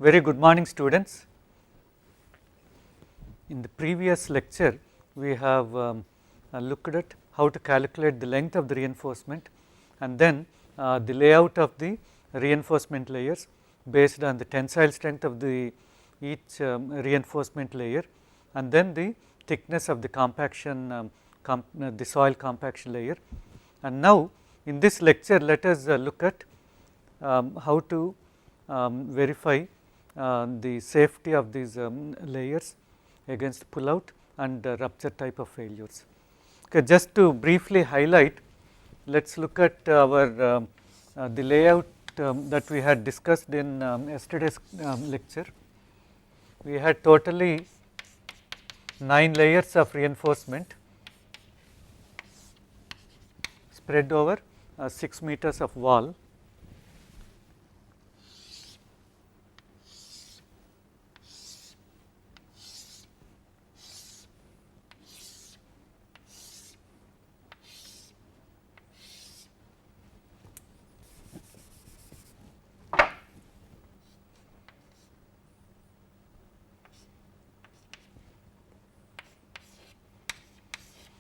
Very good morning, students. In the previous lecture, we have looked at how to calculate the length of the reinforcement and then the layout of the reinforcement layers based on the tensile strength of the each reinforcement layer and then the thickness of the compaction the soil compaction layer. And now in this lecture, let us look at how to verify the safety of these layers against pullout and rupture type of failures. Okay, just to briefly highlight, let us look at our the layout that we had discussed in yesterday's lecture. We had totally 9 layers of reinforcement spread over 6 meters of wall.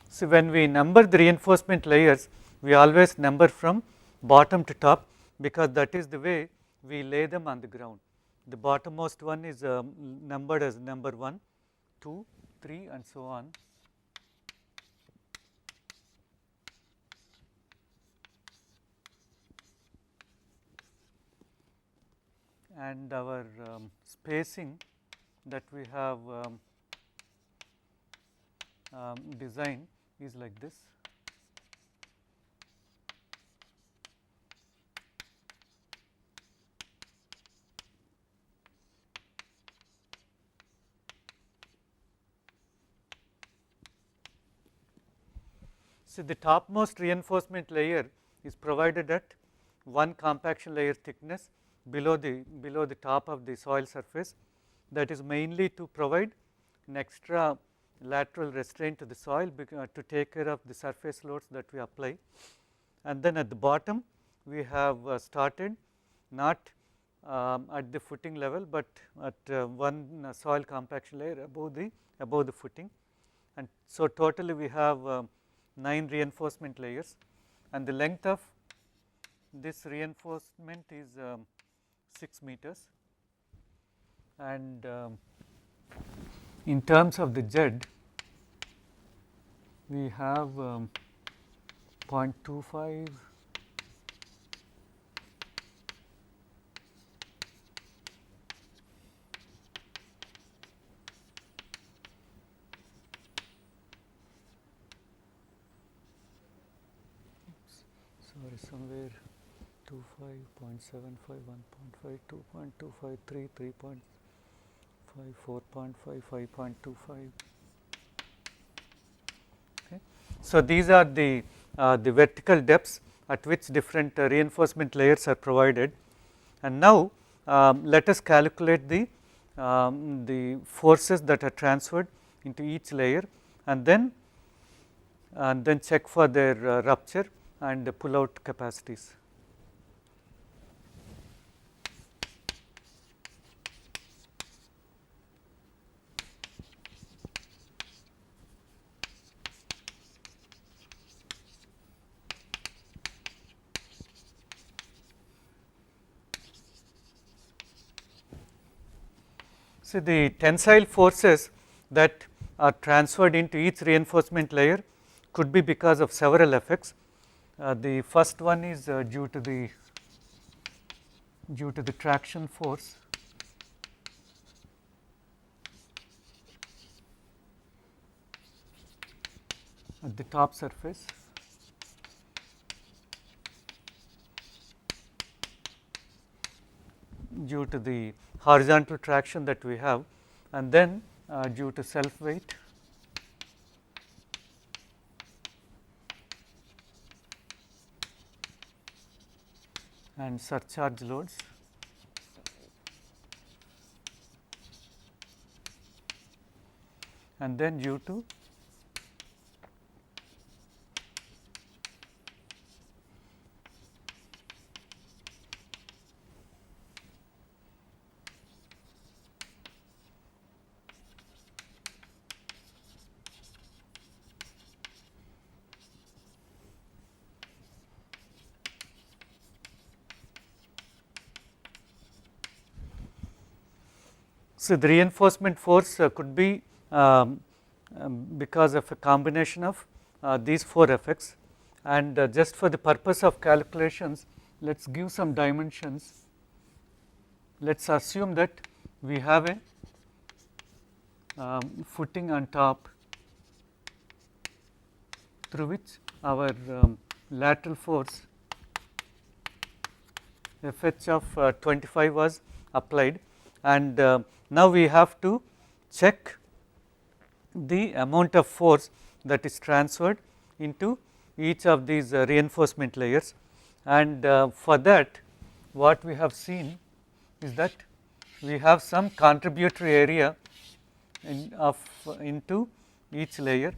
So, when we number the reinforcement layers, we always number from bottom to top, because that is the way we lay them on the ground. The bottommost one is numbered as number 1, 2, 3 and so on. And our spacing that we have designed is like this. So, the topmost reinforcement layer is provided at 1 compaction layer thickness below the top of the soil surface, that is mainly to provide an extra lateral restraint to the soil to take care of the surface loads that we apply. And then at the bottom we have started not at the footing level, but at one soil compaction layer above the footing. And so totally we have 9 reinforcement layers, and the length of this reinforcement is 6 meters. And in terms of the Z, we have 0.25 somewhere 25, 0.75, 1.5, 2.25, 3, 3.5, 4.5, 5.25. Okay. So, these are the vertical depths at which different reinforcement layers are provided. And now let us calculate the forces that are transferred into each layer, and then check for their rupture and pull out capacities. So, the tensile forces that are transferred into each reinforcement layer could be because of several effects. The first one is due to the traction force at the top surface. Due to the horizontal traction that we have, and then due to self weight and surcharge loads, and then due to So, the reinforcement force could be because of a combination of these 4 effects, and just for the purpose of calculations, let us give some dimensions. Let us assume that we have a footing on top through which our lateral force Fh of 25 was applied, and now we have to check the amount of force that is transferred into each of these reinforcement layers, and for that what we have seen is that we have some contributory area into each layer,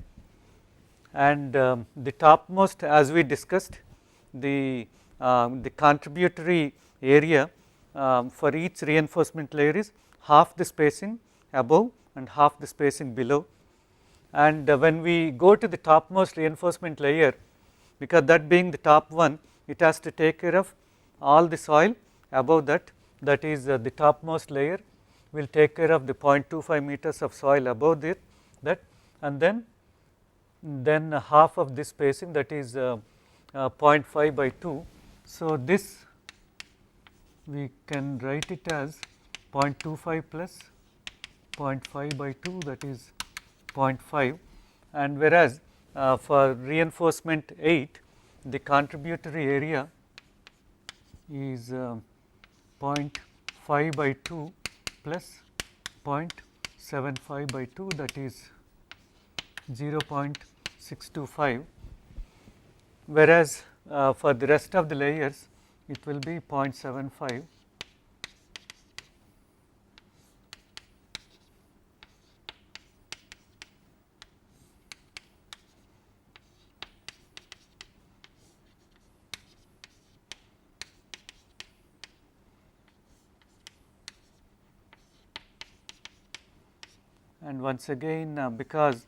and the topmost, as we discussed, the contributory area for each reinforcement layer is half the spacing above and half the spacing below, and when we go to the topmost reinforcement layer, because that being the top one, it has to take care of all the soil above that, that is the topmost layer will take care of the 0.25 meters of soil above that, and then half of this spacing, that is 0.5 by 2. So, this we can write it as 0.25 plus 0.5 by 2, that is 0.5, and whereas for reinforcement 8 the contributory area is 0.5 by 2 plus 0.75 by 2, that is 0.625, whereas for the rest of the layers it will be 0.75. And once again because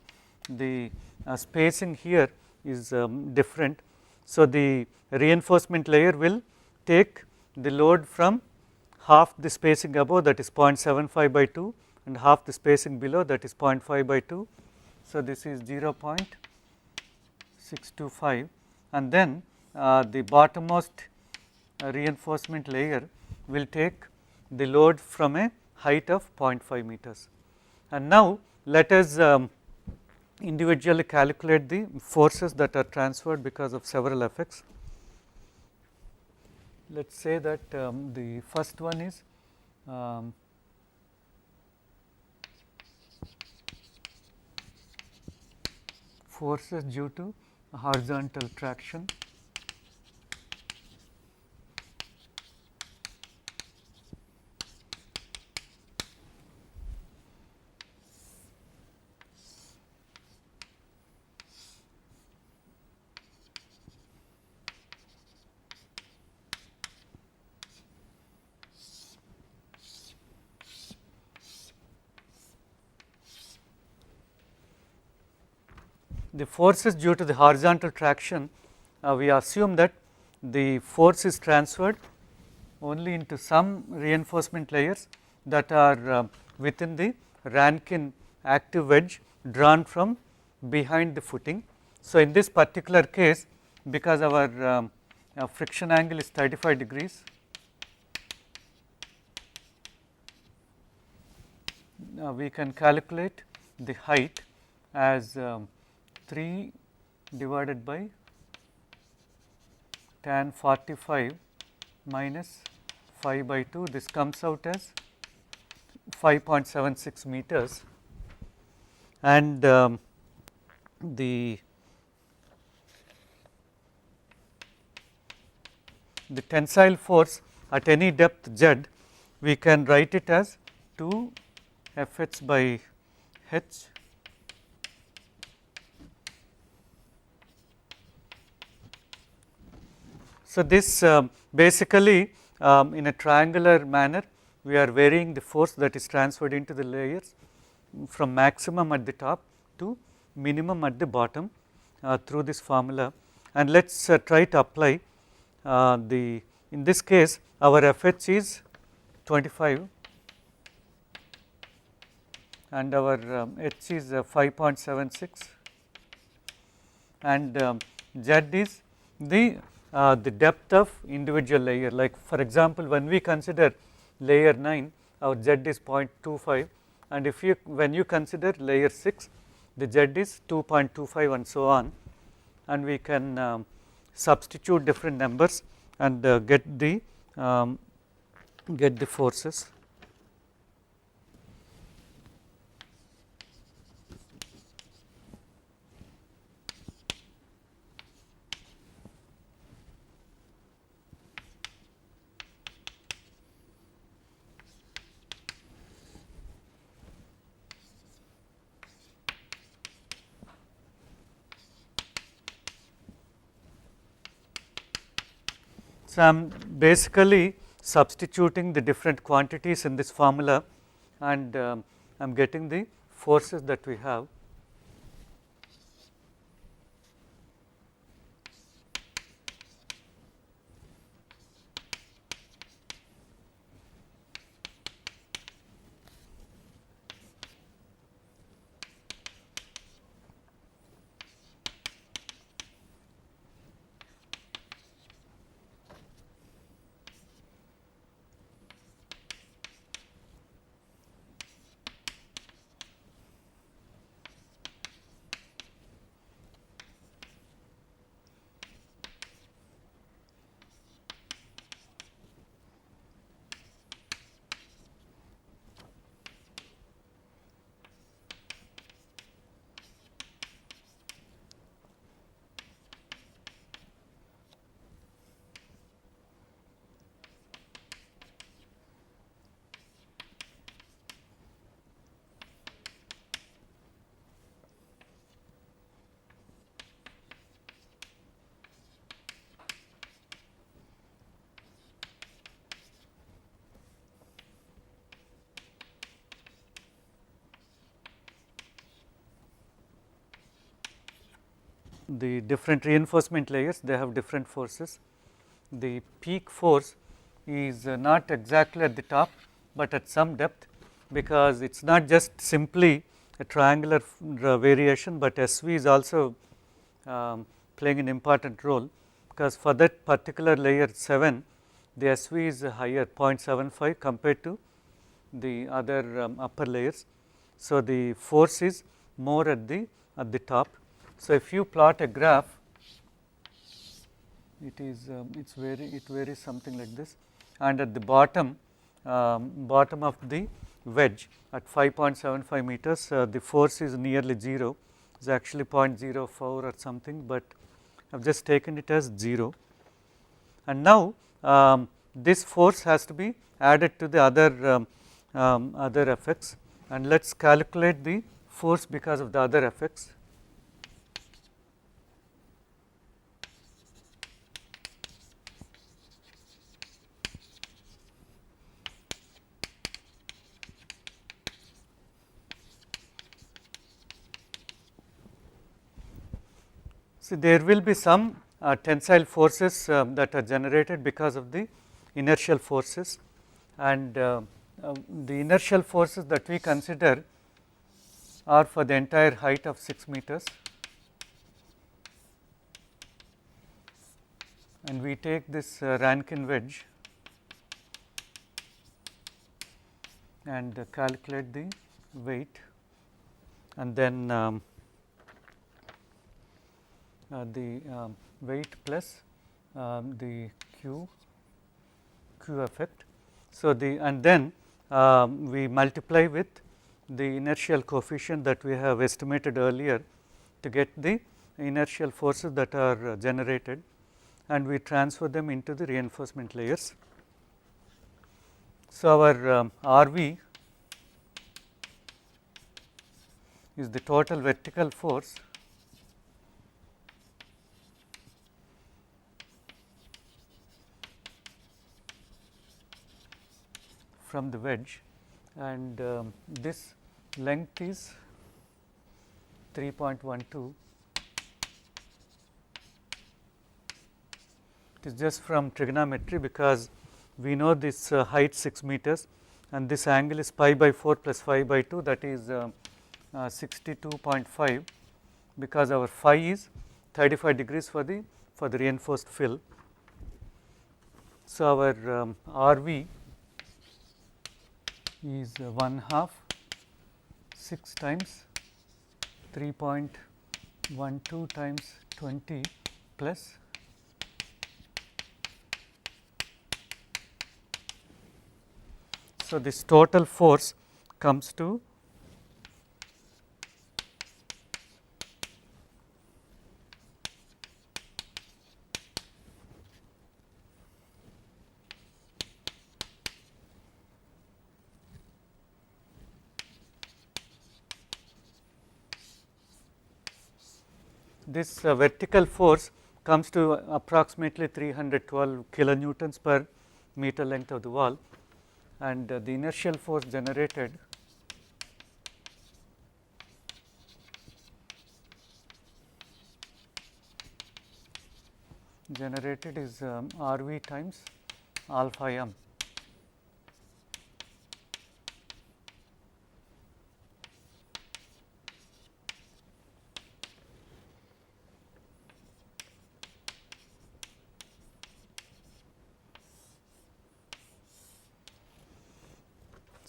the spacing here is different, so the reinforcement layer will take the load from half the spacing above, that is 0.75 by 2, and half the spacing below, that is 0.5 by 2. So, this is 0.625, and then the bottommost reinforcement layer will take the load from a height of 0.5 meters. And now, let us individually calculate the forces that are transferred because of several effects. Let us say that the first one is forces due to horizontal traction. The forces due to the horizontal traction, we assume that the force is transferred only into some reinforcement layers that are within the Rankine active wedge drawn from behind the footing. So, in this particular case, because our friction angle is 35 degrees, we can calculate the height as 3 divided by tan 45 minus 5 by 2, this comes out as 5.76 meters, and the tensile force at any depth z, we can write it as 2 Fh by h So, this basically in a triangular manner we are varying the force that is transferred into the layers from maximum at the top to minimum at the bottom through this formula, and let us try to apply in this case our Fh is 25 and our H is 5.76, and Z is the depth of individual layer. Like for example, when we consider layer 9, our Z is 0.25, and if you when you consider layer 6, the Z is 2.25 and so on, and we can substitute different numbers and get the forces. So, I am basically substituting the different quantities in this formula, and I am getting the forces that we have. The different reinforcement layers, they have different forces. The peak force is not exactly at the top, but at some depth, because it is not just simply a triangular variation, but SV is also playing an important role, because for that particular layer 7, the SV is higher 0.75 compared to the other upper layers. So, the force is more at the top. So, if you plot a graph, it varies something like this, and at the bottom of the wedge at 5.75 meters, the force is nearly 0. It's actually 0.04 or something, but I have just taken it as 0. And now this force has to be added to the other effects, and let us calculate the force because of the other effects. So, there will be some tensile forces that are generated because of the inertial forces, and the inertial forces that we consider are for the entire height of 6 meters, and we take this Rankine wedge and calculate the weight, and then the weight plus the Q effect. So, and then we multiply with the inertial coefficient that we have estimated earlier to get the inertial forces that are generated, and we transfer them into the reinforcement layers. So, our RV is the total vertical force from the wedge, and this length is 3.12. It is just from trigonometry, because we know this height 6 meters, and this angle is pi by 4 plus phi by 2, that is 62.5, because our phi is 35 degrees for the reinforced fill. So, our RV is 1/2 6 times 3.12 times 20 plus so this total force comes to this vertical force comes to approximately 312 kilonewtons per meter length of the wall, and the inertial force generated is RV times alpha m.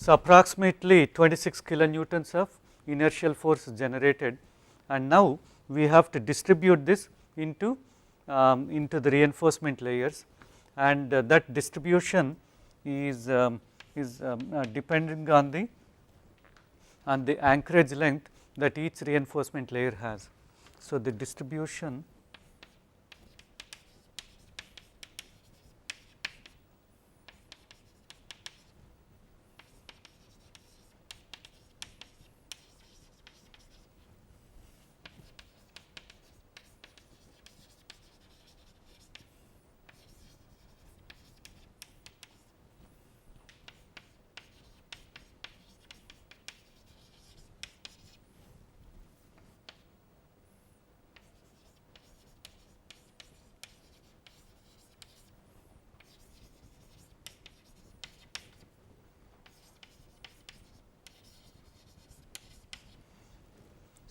So, approximately 26 kilonewtons of inertial force is generated, and now we have to distribute this into the reinforcement layers, and that distribution is depending on the anchorage length that each reinforcement layer has. So, the distribution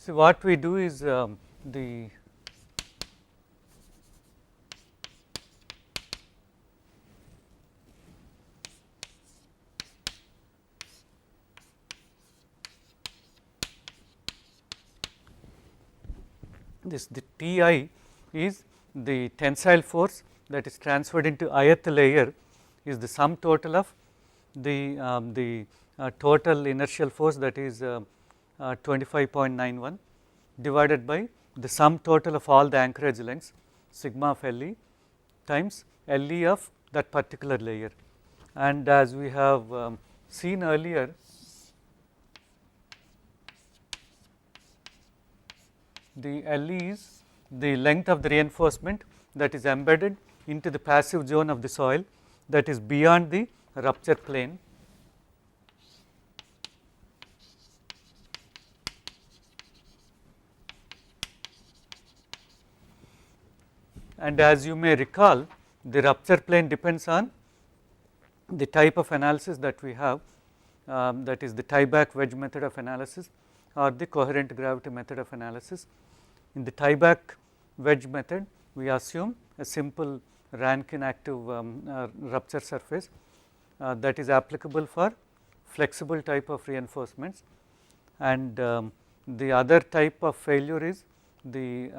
so what we do is the Ti is the tensile force that is transferred into ith layer, is the sum total of the total inertial force, that is 25.91, divided by the sum total of all the anchorage lengths sigma of Le times Le of that particular layer. And as we have seen earlier, the Le is the length of the reinforcement that is embedded into the passive zone of the soil, that is beyond the rupture plane. And as you may recall, the rupture plane depends on the type of analysis that we have, that is the tie-back wedge method of analysis or the coherent gravity method of analysis. In the tie-back wedge method, we assume a simple Rankine active rupture surface that is applicable for flexible type of reinforcements, and the other type of failure is the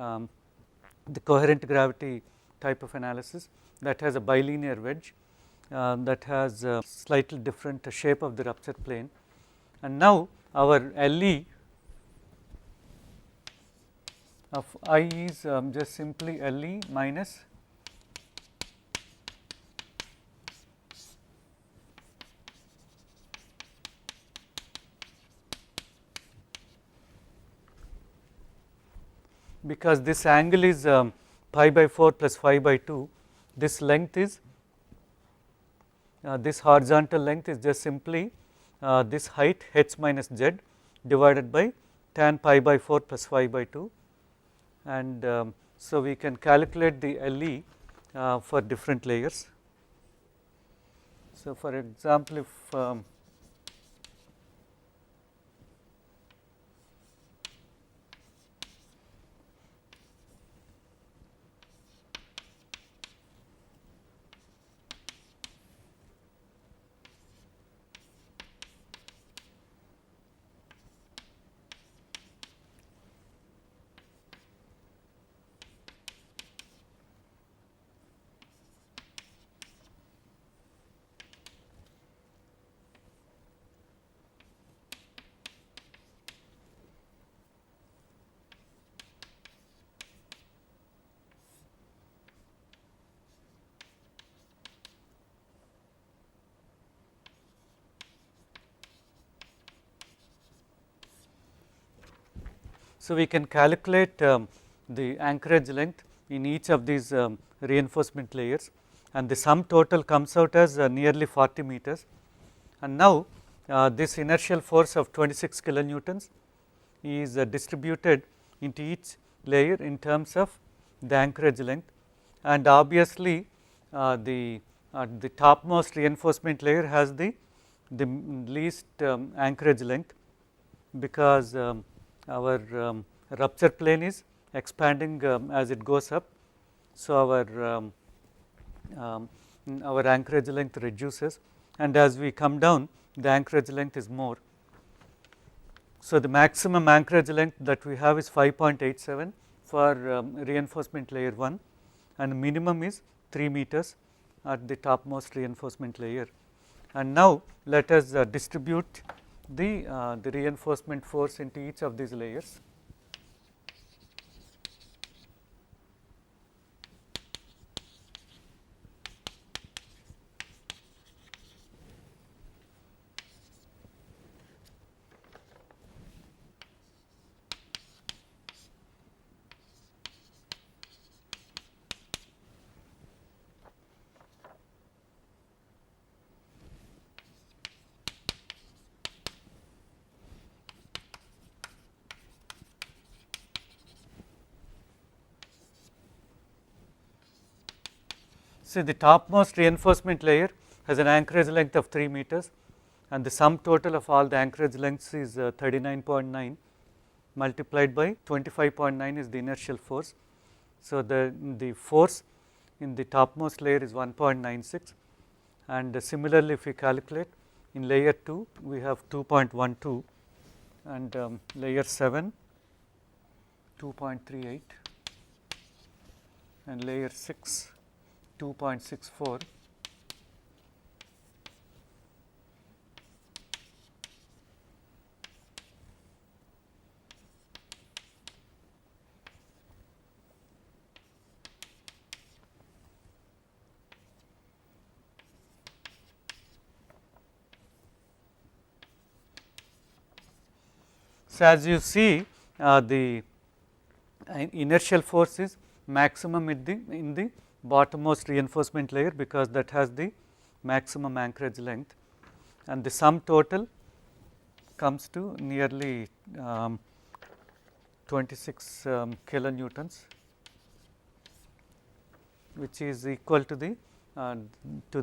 coherent gravity type of analysis that has a bilinear wedge that has a slightly different shape of the rupture plane. And now our Le of I is just simply Le minus because this angle is pi by 4 plus phi by 2, this length is this horizontal length is just simply this height h minus z divided by tan pi by 4 plus phi by 2, and so we can calculate the Le for different layers. So, for example, if So, we can calculate the anchorage length in each of these reinforcement layers, and the sum total comes out as nearly 40 meters. And now, this inertial force of 26 kilonewtons is distributed into each layer in terms of the anchorage length, and obviously the topmost reinforcement layer has the least anchorage length, because our rupture plane is expanding as it goes up. So, our anchorage length reduces, and as we come down the anchorage length is more. So, the maximum anchorage length that we have is 5.87 for reinforcement layer 1, and minimum is 3 meters at the topmost reinforcement layer. And now, let us distribute the reinforcement force into each of these layers. See, the topmost reinforcement layer has an anchorage length of 3 meters, and the sum total of all the anchorage lengths is 39.9 multiplied by 25.9 is the inertial force. So, the force in the topmost layer is 1.96, and similarly if we calculate in layer 2 we have 2.12, and layer 7 2.38, and layer 6 2.64. So, as you see the inertial force is maximum in the bottommost reinforcement layer, because that has the maximum anchorage length, and the sum total comes to nearly 26 kilonewtons, which is equal to the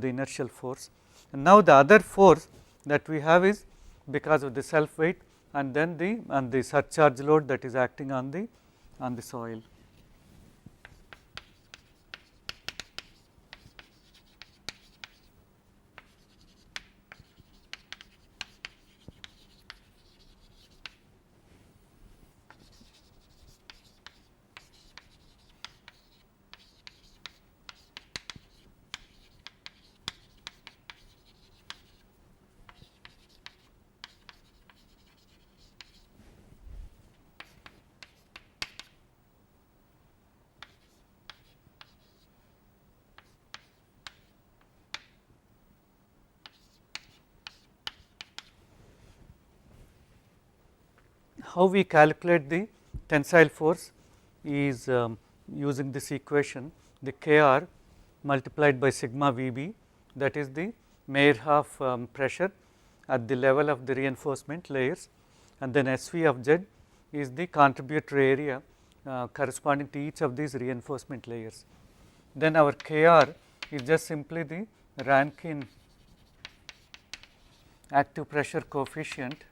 inertial force. And now, the other force that we have is because of the self weight and then the surcharge load that is acting on the soil. How we calculate the tensile force is using this equation, the Kr multiplied by sigma Vb, that is the Meyerhof pressure at the level of the reinforcement layers, and then Sv of Z is the contributory area corresponding to each of these reinforcement layers. Then our Kr is just simply the Rankine active pressure coefficient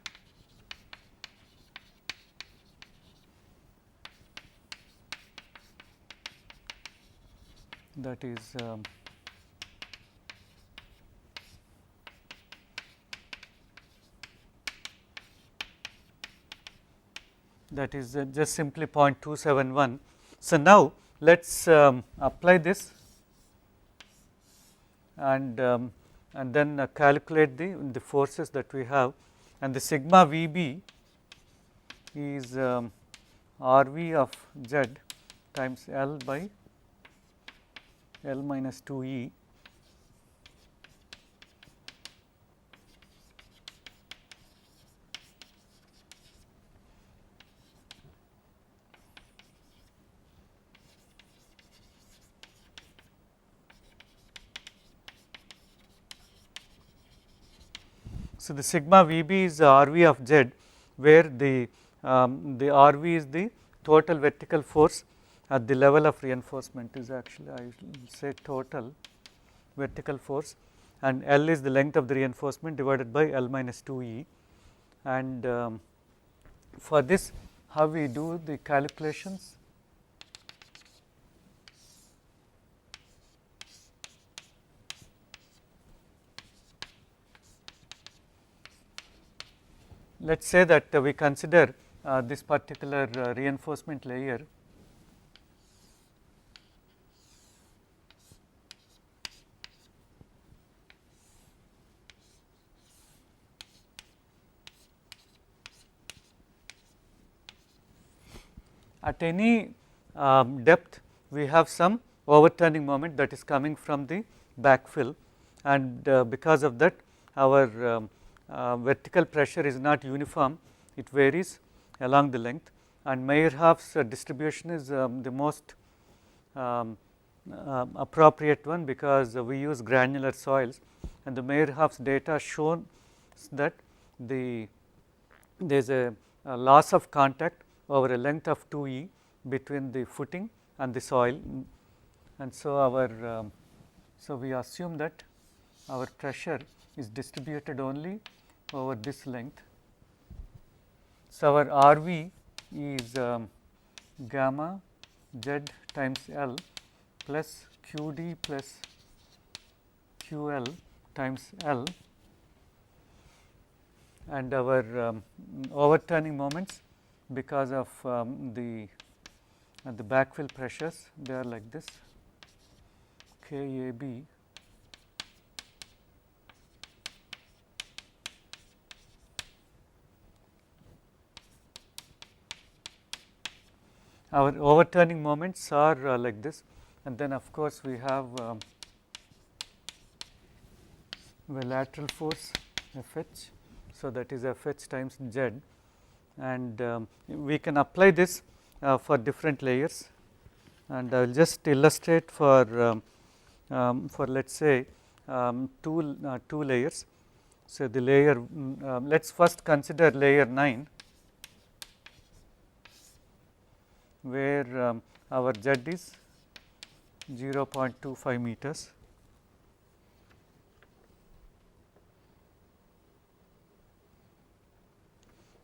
that is just simply 0.271. So, now let us apply this and then calculate the forces that we have, and the sigma Vb is Rv of Z times L by L minus 2E, So, the sigma VB is the RV of Z, where the RV is the total vertical force at the level of reinforcement, is actually I will say total vertical force, and L is the length of the reinforcement divided by L minus 2E. And for this, how we do the calculations? Let us say that we consider this particular reinforcement layer at any depth. We have some overturning moment that is coming from the backfill, and because of that our vertical pressure is not uniform, it varies along the length, and Meyerhoff's distribution is the most appropriate one, because we use granular soils, and the Meyerhoff's data shown that there is a loss of contact over a length of 2E between the footing and the soil, and so our so we assume that our pressure is distributed only over this length. So, our RV is gamma Z times L plus QD plus QL times L, and our overturning moments, because of the backfill pressures, they are like this: KAB our overturning moments are like this, and then of course we have the lateral force Fh. So, that is Fh times Z, and we can apply this for different layers, and I will just illustrate for let us say two layers. So, the layer let us first consider layer 9, where our Z is 0.25 meters,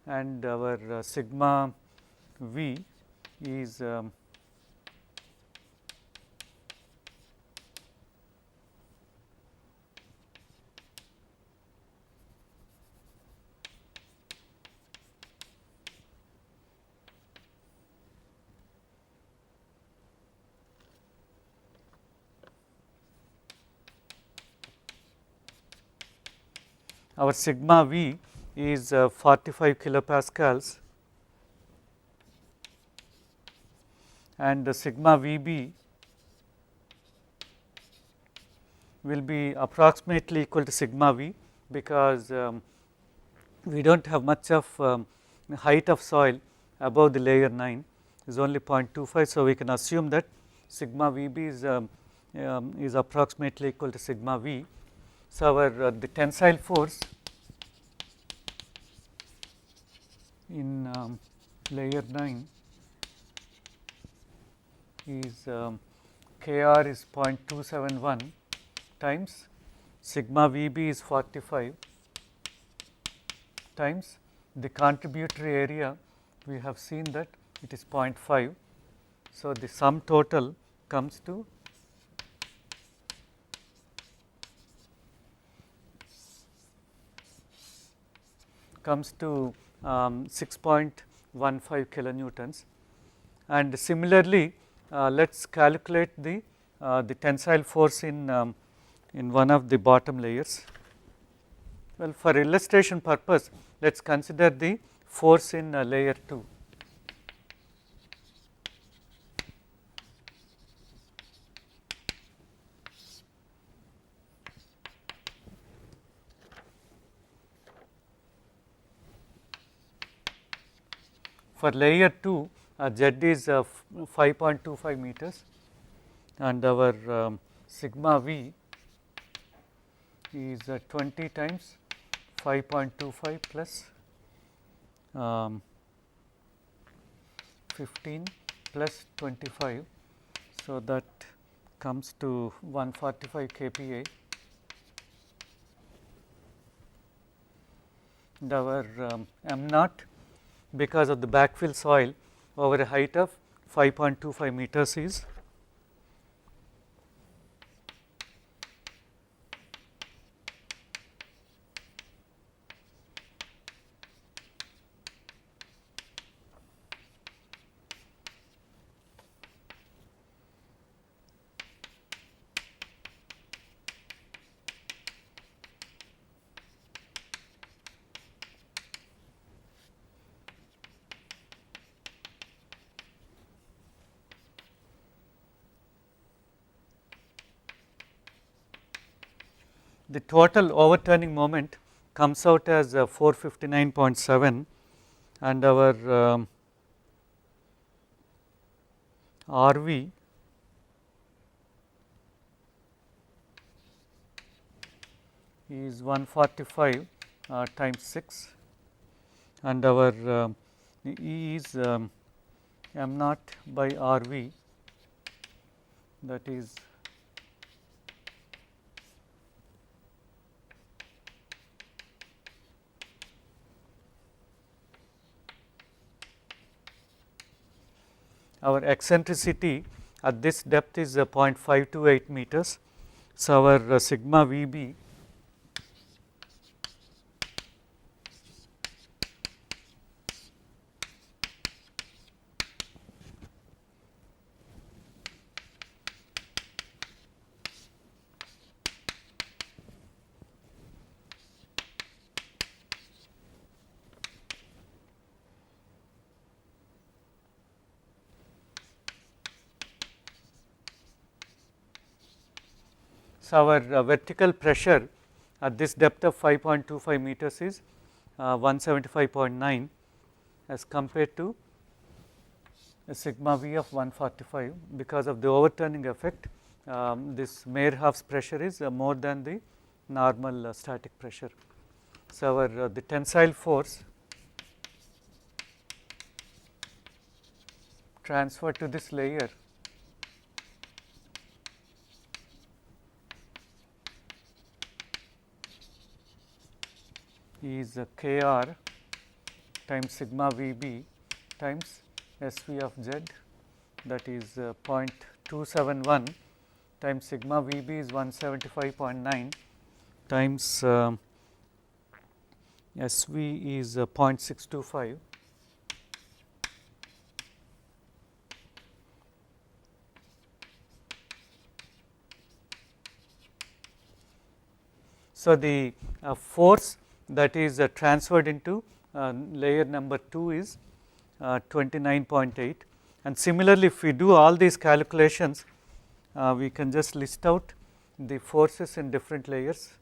and our sigma V is our sigma V is 45 kilopascals, and the sigma VB will be approximately equal to sigma V, because we do not have much of height of soil above the layer 9, is only 0.25. So, we can assume that sigma VB is approximately equal to sigma V. So, our the tensile force in layer 9 is Kr is 0.271 times sigma Vb is 45 times the contributory area. We have seen that it is 0.5. So, the sum total comes to 6.15 kilonewtons, and similarly let us calculate the tensile force in one of the bottom layers. Well, for illustration purpose, let us consider the force in layer 2. For layer 2, Z is 5.25 meters, and our sigma V is 20 times 5.25 plus 15 plus 25. So, that comes to 145 kPa. And our m naught, because of the backfill soil over a height of 5.25 meters is the total overturning moment comes out as 459.7, and our RV is 145 times 6, and our E is m naught by RV, that is our eccentricity at this depth is 0.528 meters. So, our sigma Vb so, our vertical pressure at this depth of 5.25 meters is 175.9 as compared to a sigma V of 145. Because of the overturning effect, this Meyerhoff's pressure is more than the normal static pressure. So, our the tensile force transferred to this layer is Kr times sigma Vb times Sv of z, that is 0.271 times sigma Vb is 175.9 times Sv is 0.625. So, the force that is transferred into layer number 2 is 29.8, and similarly if we do all these calculations, we can just list out the forces in different layers.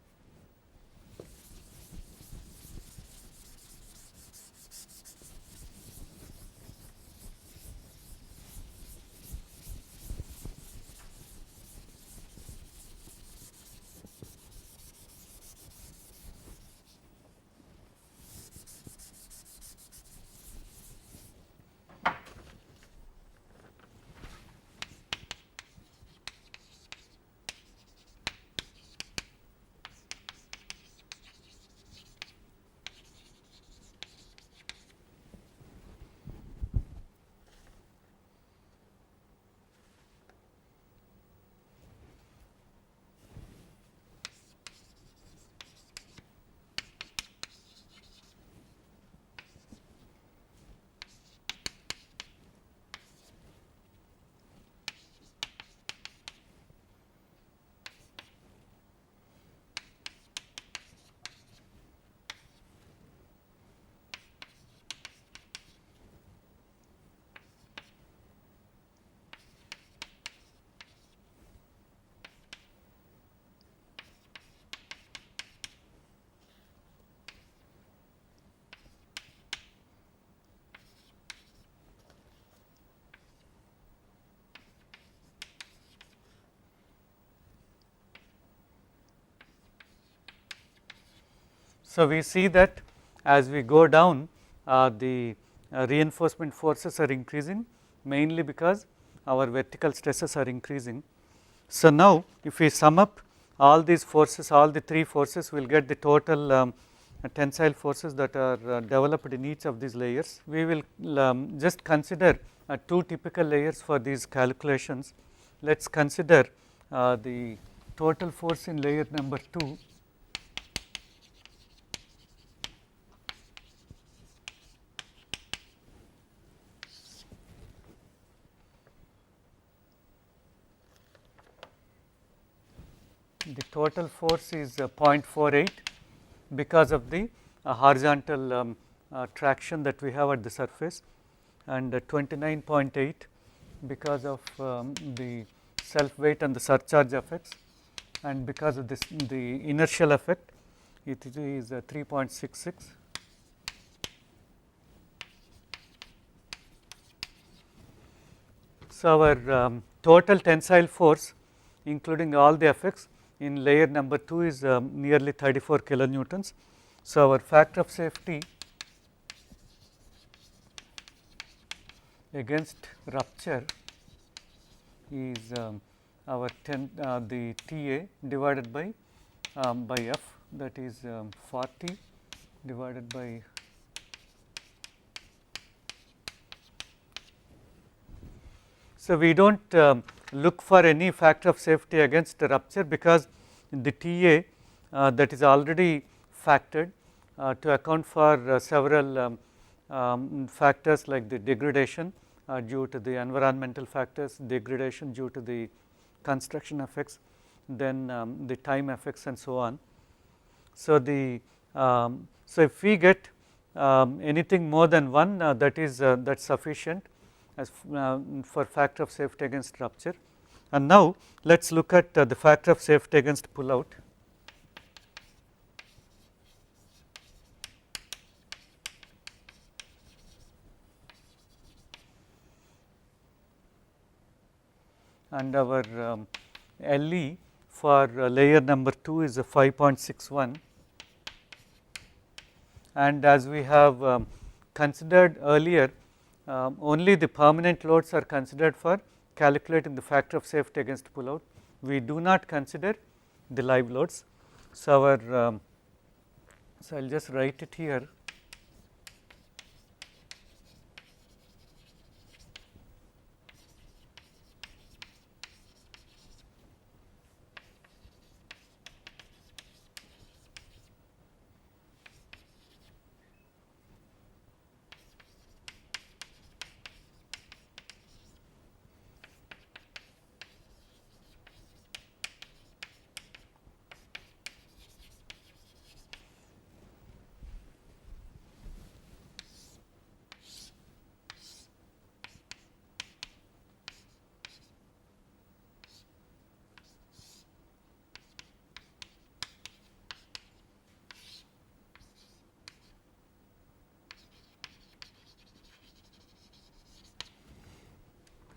So, we see that as we go down the reinforcement forces are increasing, mainly because our vertical stresses are increasing. So, now if we sum up all these forces, all the three forces, we will get the total tensile forces that are developed in each of these layers. We will just consider two typical layers for these calculations. Let us consider the total force in layer number 2. The total force is 0.48 because of the horizontal traction that we have at the surface, and 29.8 because of the self weight and the surcharge effects, and because of this the inertial effect it is 3.66. So, our total tensile force including all the effects in layer number 2 is nearly 34 kilonewtons. So, our factor of safety against rupture is our the TA divided by F, that is 40 divided by So, we do not look for any factor of safety against the rupture, because the TA that is already factored to account for several factors like the degradation due to the environmental factors, degradation due to the construction effects, then the time effects and so on. So, so if we get anything more than 1, that is that's sufficient as for factor of safety against rupture. And now let us look at the factor of safety against pullout. And our LE for layer number 2 is 5.61, and as we have considered earlier, only the permanent loads are considered for calculating the factor of safety against pullout. We do not consider the live loads. So, our so I will just write it here.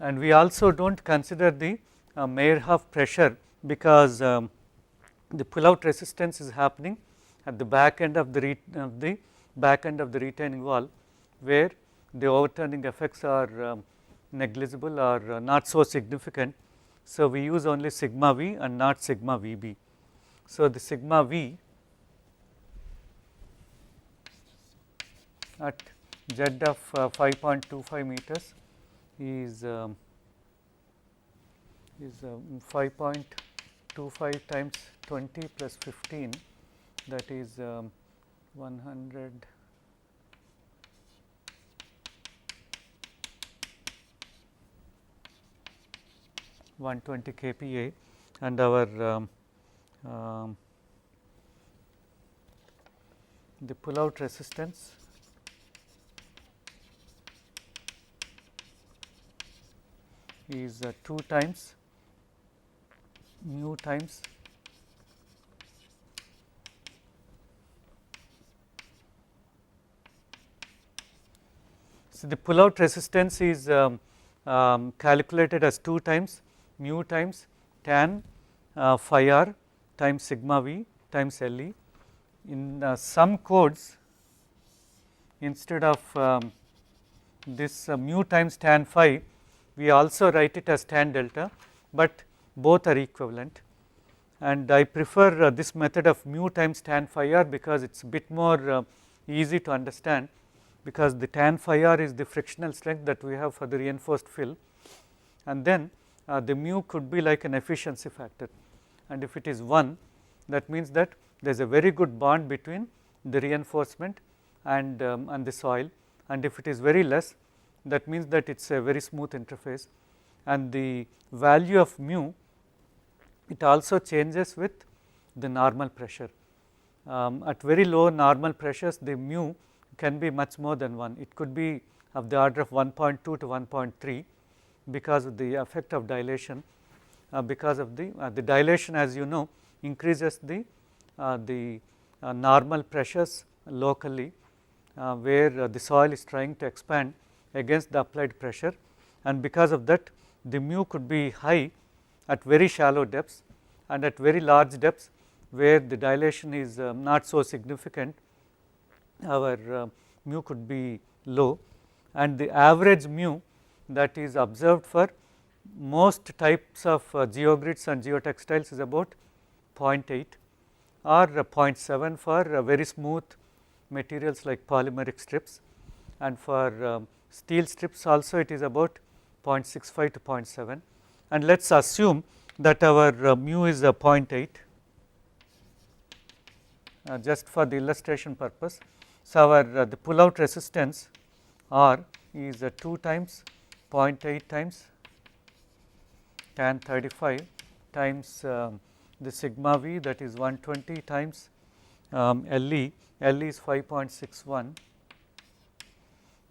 And we also do not consider the Meyerhof pressure, because the pullout resistance is happening at the back end of the back end of the retaining wall, where the overturning effects are negligible or not so significant. So, we use only sigma V and not sigma VB. So, the sigma V at z of 5.25 meters is 5.25 times 20 plus 15, that is 100 120 kPa, and our the pullout resistance is 2 times mu times so the pullout resistance is calculated as 2 times mu times tan phi r times sigma v times LE, in some codes, instead of this mu times tan phi, we also write it as tan delta, but both are equivalent, and I prefer this method of mu times tan phi r because it is a bit more easy to understand, because the tan phi r is the frictional strength that we have for the reinforced fill, and then the mu could be like an efficiency factor, and if it is 1, that means that there is a very good bond between the reinforcement and the soil, and if it is very less, that means that it is a very smooth interface, and the value of mu, it also changes with the normal pressure. At very low normal pressures, the mu can be much more than 1, it could be of the order of 1.2 to 1.3 because of the effect of dilation, because of the dilation, as you know, increases the normal pressures locally, where the soil is trying to expand against the applied pressure, and because of that the mu could be high at very shallow depths, and at very large depths where the dilation is not so significant, our mu could be low, and the average mu that is observed for most types of geogrids and geotextiles is about 0.8 or 0.7 for very smooth materials like polymeric strips, and for steel strips also it is about 0.65 to 0.7, and let us assume that our mu is 0.8 just for the illustration purpose. So, our the pullout resistance R is 2 times 0.8 times tan 35 times the sigma v, that is 120 times LE, LE is 5.61,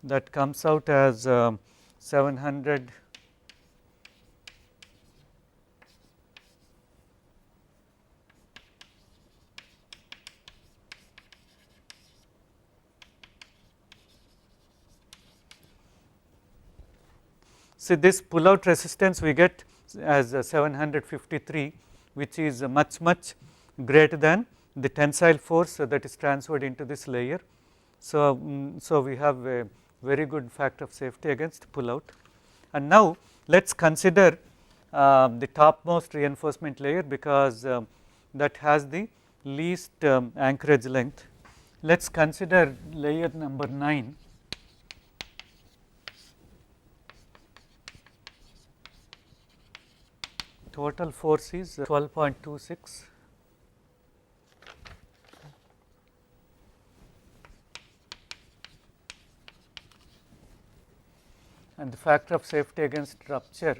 that comes out as 700 See, this pullout resistance we get as 753, which is much greater than the tensile force that is transferred into this layer. So, so we have a very good factor of safety against pullout. And now let us consider the topmost reinforcement layer, because that has the least anchorage length. Let us consider layer number 9. Total force is 12.26, and the factor of safety against rupture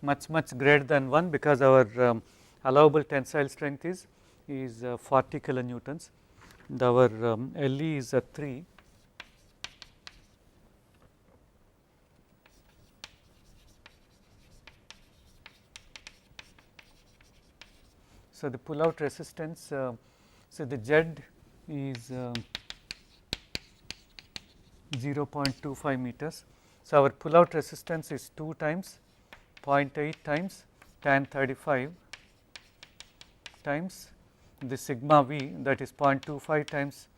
much greater than 1, because our allowable tensile strength is 40 kilonewtons, and our LE is 3. So, the pullout resistance, so the Z is 0.25 meters. So, our pullout resistance is 2 times 0.8 times tan 35 times the sigma v, that is 0.25 times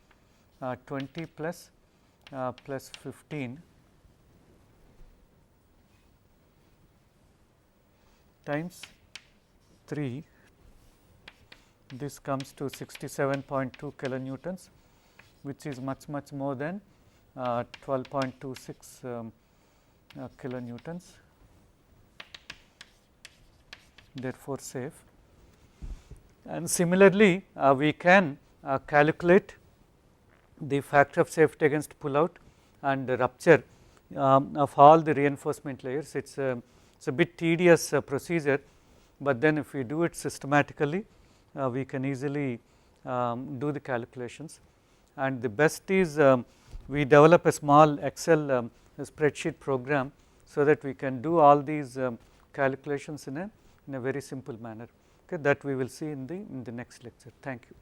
20 plus 15 times 3. This comes to 67.2 kilonewtons, which is much more than 12.26 kilonewtons, therefore safe. And similarly, we can calculate the factor of safety against pullout and rupture of all the reinforcement layers. It's a bit tedious procedure, but then if we do it systematically, we can easily do the calculations, and the best is we develop a small Excel spreadsheet program, so that we can do all these calculations in a very simple manner. Okay, that we will see in the next lecture. Thank you.